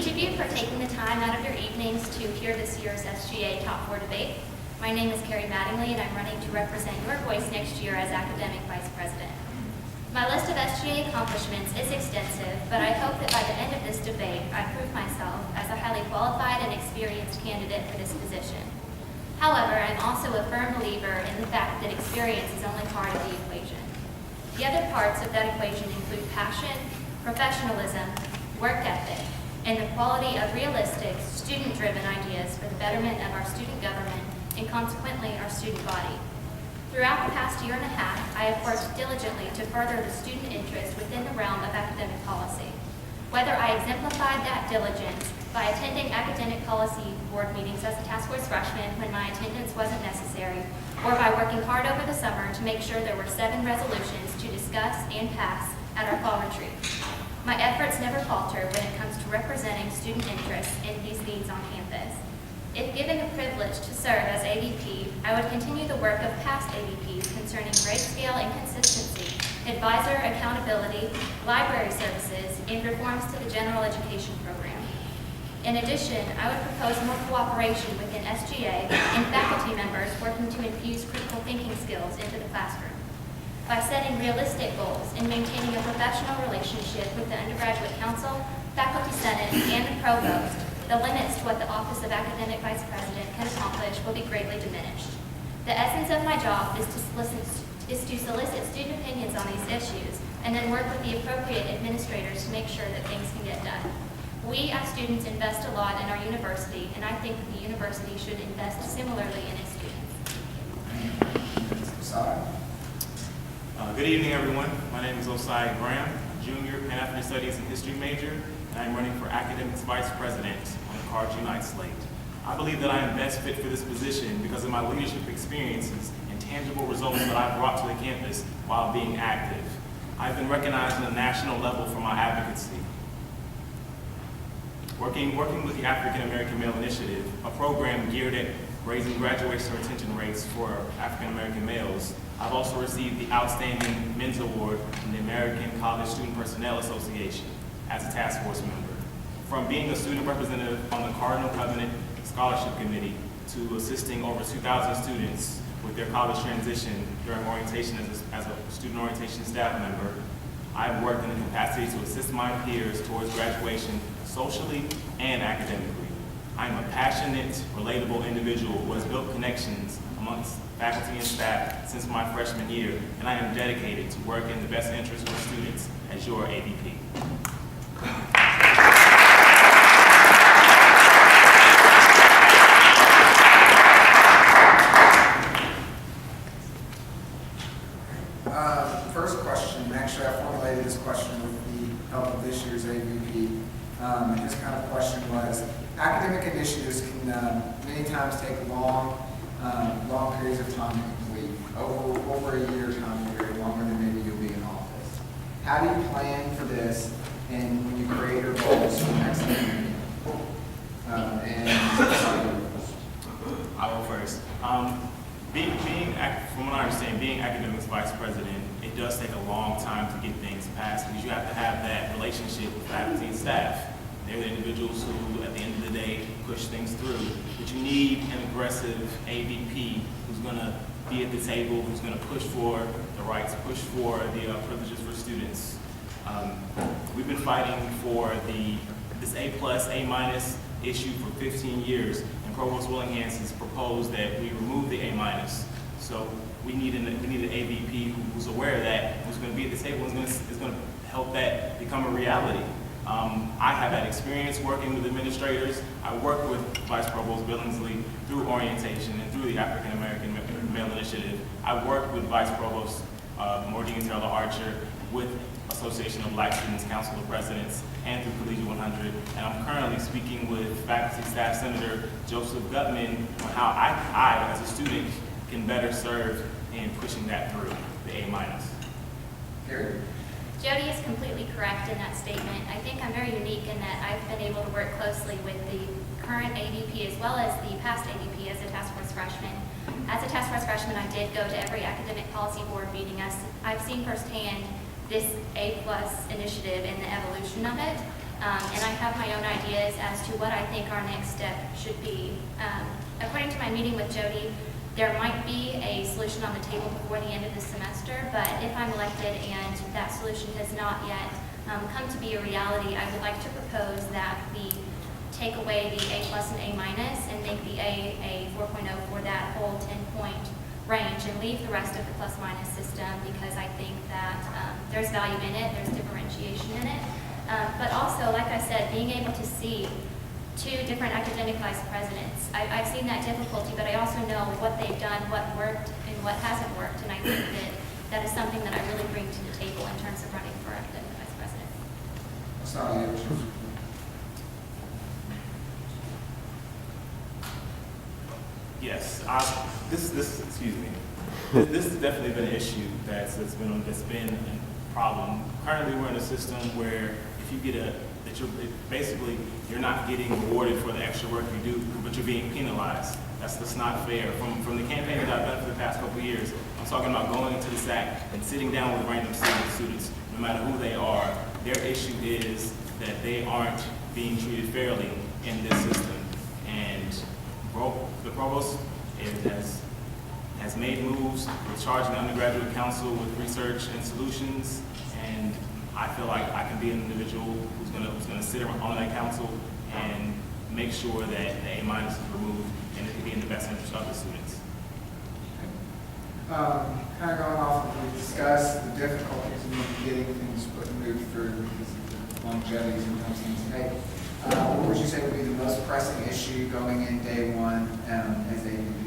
each of you for taking the time out of your evenings to hear this year's SGA Top 4 debate. My name is Carrie Mattingly, and I'm running to represent your voice next year as Academic Vice President. My list of SGA accomplishments is extensive, but I hope that by the end of this debate, I prove myself as a highly qualified and experienced candidate for this position. However, I'm also a firm believer in the fact that experience is only part of the equation. The other parts of that equation include passion, professionalism, work ethic, and the quality of realistic, student-driven ideas for the betterment of our student government and consequently our student body. Throughout the past year and a half, I have worked diligently to further the student interest within the realm of academic policy. Whether I exemplified that diligence by attending academic policy board meetings as a task force freshman when my attendance wasn't necessary, or by working hard over the summer to make sure there were 7 resolutions to discuss and pass at our fall retreat. My efforts never falter when it comes to representing student interests and these needs on campus. If given the privilege to serve as AVP, I would continue the work of past AVPs concerning grade scale and consistency, advisor accountability, library services, and reforms to the general education program. In addition, I would propose more cooperation within SGA and faculty members working to infuse critical thinking skills into the classroom. By setting realistic goals and maintaining a professional relationship with the undergraduate council, faculty senate, and the provost, the limits to what the office of Academic Vice President can accomplish will be greatly diminished. The essence of my job is to solicit student opinions on these issues and then work with the appropriate administrators to make sure that things can get done. We as students invest a lot in our university, and I think that the university should invest similarly in its students. Good evening, everyone. My name is Osai Graham, junior Pan-African Studies and History major, and I'm running for Academics Vice President on the Cards Unite slate. I believe that I am best fit for this position because of my leadership experiences and tangible results that I've brought to the campus while being active. I've been recognized on a national level for my advocacy. Working with the African American Male Initiative, a program geared at raising graduation retention rates for African American males, I've also received the Outstanding Men's Award from the American College Student Personnel Association as a task force member. From being a student representative on the Cardinal Covenant Scholarship Committee to assisting over 2,000 students with their college transition during orientation as a student orientation staff member, I've worked in the capacity to assist my peers towards graduation socially and academically. I'm a passionate, relatable individual who has built connections amongst faculty and staff since my freshman year, and I am dedicated to work in the best interest of students as your AVP. First question, actually I formulated this question with the help of this year's AVP. His kind of question was, academic initiatives can many times take long periods of time to complete, over a year time period, longer than maybe you'll be in office. How do you plan for this and when you create your goals for the next year? I will first. From what I understand, being Academics Vice President, it does take a long time to get things passed because you have to have that relationship with faculty and staff. They're the individuals who, at the end of the day, push things through. But you need an aggressive AVP who's going to be at the table, who's going to push for the rights, push for the privileges for students. We've been fighting for this A+, A- issue for 15 years, and Provost Willingham has proposed that we remove the A-. So we need an AVP who's aware of that, who's going to be at the table, is going to help that become a reality. I have had experience working with administrators. I worked with Vice Provost Billingsley through orientation and through the African American Male Initiative. I worked with Vice Provost Mordine Taylor Archer with Association of Black Students Council of Presidents and through Collegiate 100. And I'm currently speaking with Faculty Staff Senator Joseph Gutman on how I as a student, can better serve in pushing that through, the A-. Gary? Jody is completely correct in that statement. I think I'm very unique in that I've been able to work closely with the current AVP as well as the past AVP as a task force freshman. As a task force freshman, I did go to every academic policy board meeting. I've seen firsthand this A+ initiative and the evolution of it. And I have my own ideas as to what I think our next step should be. According to my meeting with Jody, there might be a solution on the table before the end of the semester, but if I'm elected and that solution has not yet come to be a reality, I would like to propose that we take away the A+ and A- and make the A 4.0 for that whole 10-point range and leave the rest of the plus-minus system, because I think that there's value in it, there's differentiation in it. But also, like I said, being able to see two different academic vice presidents, I've seen that difficulty, but I also know what they've done, what worked, and what hasn't worked, and I think that that is something that I really bring to the table in terms of running for academic vice president. Sorry. Yes, excuse me. This has definitely been an issue that's been a problem. Currently, we're in a system where if you get basically you're not getting rewarded for the extra work you do, but you're being penalized. That's not fair. From the campaign that I've done for the past couple of years, I'm talking about going to the SAC and sitting down with random students, no matter who they are. Their issue is that they aren't being treated fairly in this system, and the provost has made moves with charging the undergraduate council with research and solutions, and I feel like I can be an individual who's going to sit on that council and make sure that the A- is removed, and it can be in the best interest of the students. Kind of going off of what we discussed, the difficulties in getting things moved through because of the longevity sometimes things take. What would you say would be the most pressing issue going in day one as AVP?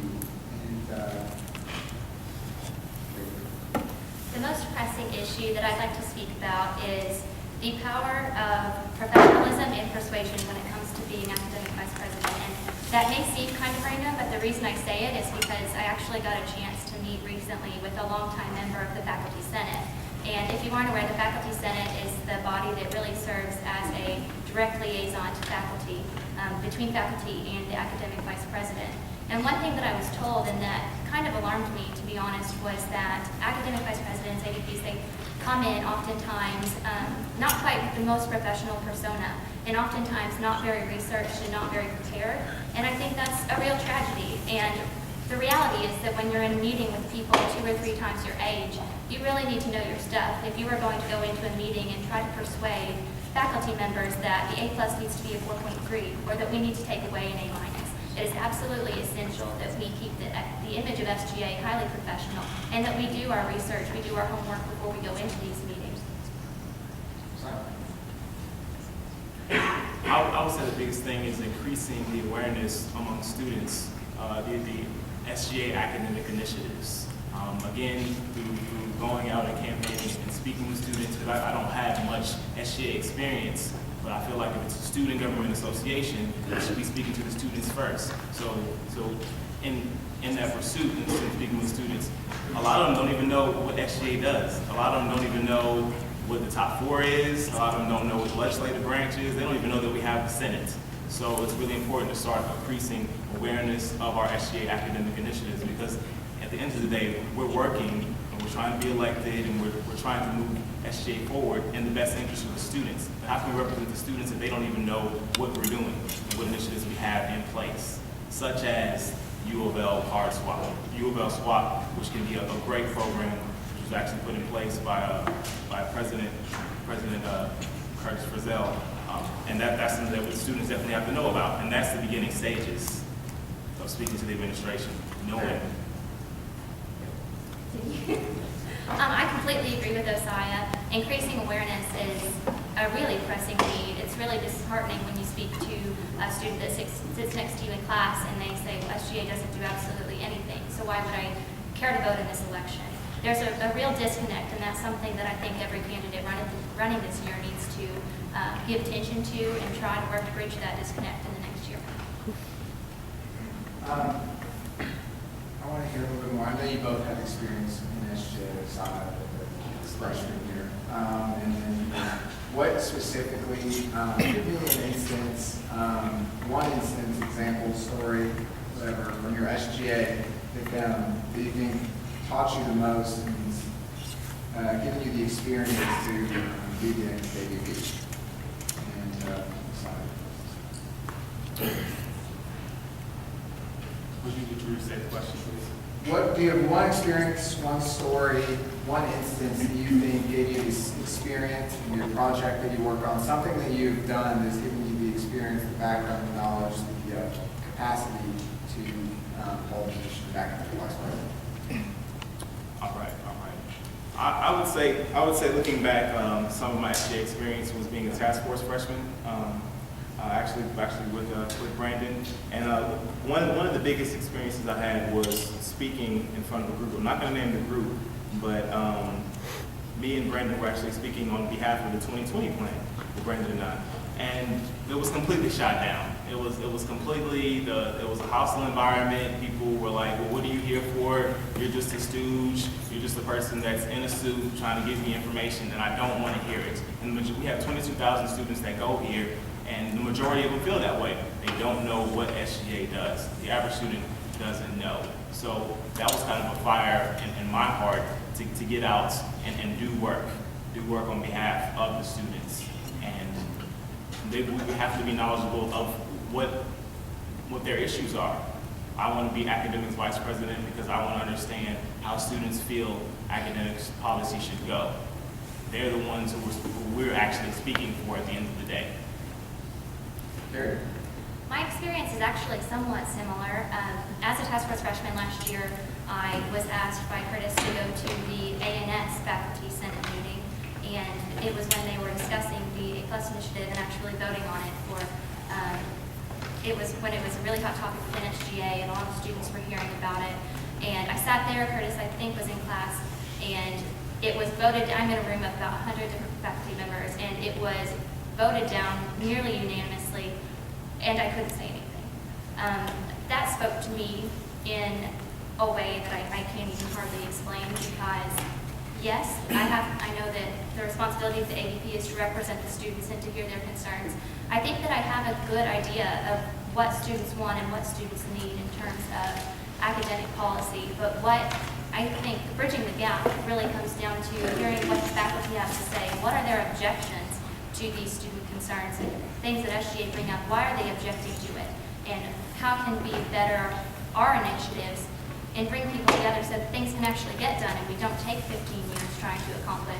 The most pressing issue that I'd like to speak about is the power of professionalism and persuasion when it comes to being academic vice president. And that may seem kind of random, but the reason I say it is because I actually got a chance to meet recently with a longtime member of the Faculty Senate. And if you aren't aware, the Faculty Senate is the body that really serves as a direct liaison to faculty, between faculty and the academic vice president. And one thing that I was told, and that kind of alarmed me, to be honest, was that academic vice presidents, AVPs, they come in oftentimes not quite with the most professional persona, and oftentimes not very researched and not very prepared. And I think that's a real tragedy. And the reality is that when you're in a meeting with people 2 or 3 times your age, you really need to know your stuff. If you are going to go into a meeting and try to persuade faculty members that the A+ needs to be a 4.3 or that we need to take away an A-, it is absolutely essential that we keep the image of SGA highly professional and that we do our research, we do our homework before we go into these meetings. I would say the biggest thing is increasing the awareness among students, the SGA academic initiatives. Again, through going out and campaigning and speaking with students, because I don't have much SGA experience, but I feel like if it's a student government association, we should be speaking to the students first. So in that pursuit, and speaking with students, a lot of them don't even know what SGA does. A lot of them don't even know what the top 4 is. A lot of them don't know what the legislative branch is. They don't even know that we have the Senate. So it's really important to start increasing awareness of our SGA academic initiatives, because at the end of the day, we're working and we're trying to be elected and we're trying to move SGA forward in the best interest of the students. But how can we represent the students if they don't even know what we're doing and what initiatives we have in place, such as U of L card swap, U of L swap, which can be a great program, which was actually put in place by President Curtis Frizzell. And that's something that the students definitely have to know about. And that's the beginning stages of speaking to the administration, knowing. I completely agree with Osiah. Increasing awareness is a really pressing need. It's really disheartening when you speak to a student that sits next to you in class and they say, well, SGA doesn't do absolutely anything, so why would I care to vote in this election? There's a real disconnect, and that's something that I think every candidate running this year needs to give attention to and try to work to bridge that disconnect in the next year. I want to hear a little bit more. I know you both have experience in SGA side this freshman year. And then what specifically, give me an instance, one instance, example, story, whatever, from your SGA that you think taught you the most and given you the experience to be the next AVP. And Would you restate the question, please? What, do you have one experience, one story, one instance that you think gave you this experience in your project that you work on, something that you've done that's given you the experience, the background, the knowledge, the capacity to hold the position of academic vice president? All right. I would say looking back, some of my SGA experience was being a task force freshman. Actually with Brandon, and one of the biggest experiences I had was speaking in front of a group. I'm not going to name the group, but me and Brandon were actually speaking on behalf of the 2020 plan with Brandon and I, and it was completely shot down. It was completely it was a hostile environment. People were like, "Well, what are you here for? You're just a stooge. You're just a person that's in a suit trying to give me information, and I don't want to hear it." And we have 22,000 students that go here. And the majority of them feel that way. They don't know what SGA does. The average student doesn't know. So that was kind of a fire in my heart to get out and do work on behalf of the students. And we have to be knowledgeable of what their issues are. I want to be academics vice president because I want to understand how students feel academics policy should go. They're the ones who we're actually speaking for at the end of the day. Gary? My experience is actually somewhat similar. As a task force freshman last year, I was asked by Curtis to go to the A&S Faculty Senate meeting, and it was when they were discussing the A+ initiative and actually voting on it for, it was when it was a really hot topic within SGA, and a lot of students were hearing about it. And I sat there, Curtis, I think, was in class, and it was voted, I'm in a room of about 100 different faculty members, and it was voted down nearly unanimously, and I couldn't say anything. That spoke to me in a way that I can't even hardly explain, because yes, I know that the responsibility of the AVP is to represent the students and to hear their concerns. I think that I have a good idea of what students want and what students need in terms of academic policy, but what I think bridging the gap really comes down to hearing what the faculty has to say. What are their objections to these student concerns and things that SGA bring up? Why are they objecting to it? And how can we better our initiatives and bring people together so that things can actually get done and we don't take 15 years trying to accomplish?